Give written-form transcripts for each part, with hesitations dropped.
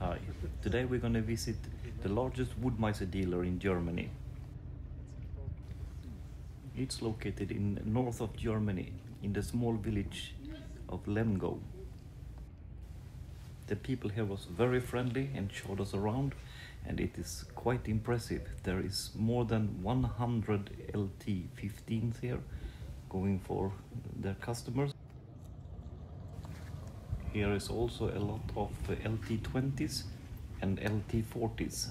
Hi, today we're going to visit the largest Wood-Mizer dealer in Germany. It's located in north of Germany, in the small village of Lemgow. The people here was very friendly and showed us around, and it is quite impressive. There is more than 100 LT15s here going for their customers. Here is also a lot of LT20s and LT40s.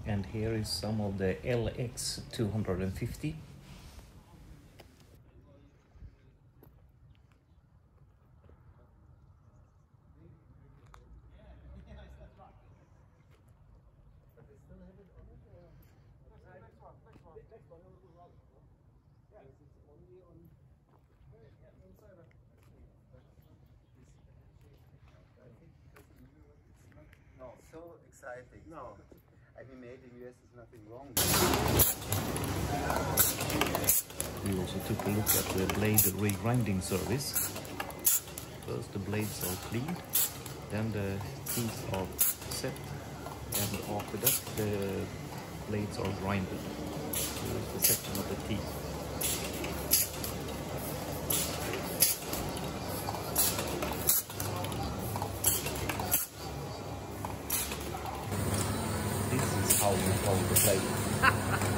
And here is some of the LX250. No, so exciting. No. I mean, made in US is nothing wrong. We also took a look at the blade regrinding service. First the blades are cleaned, then the teeth are set, and after that the blades are grinded. Here's the section of the teeth. How we fold the blade.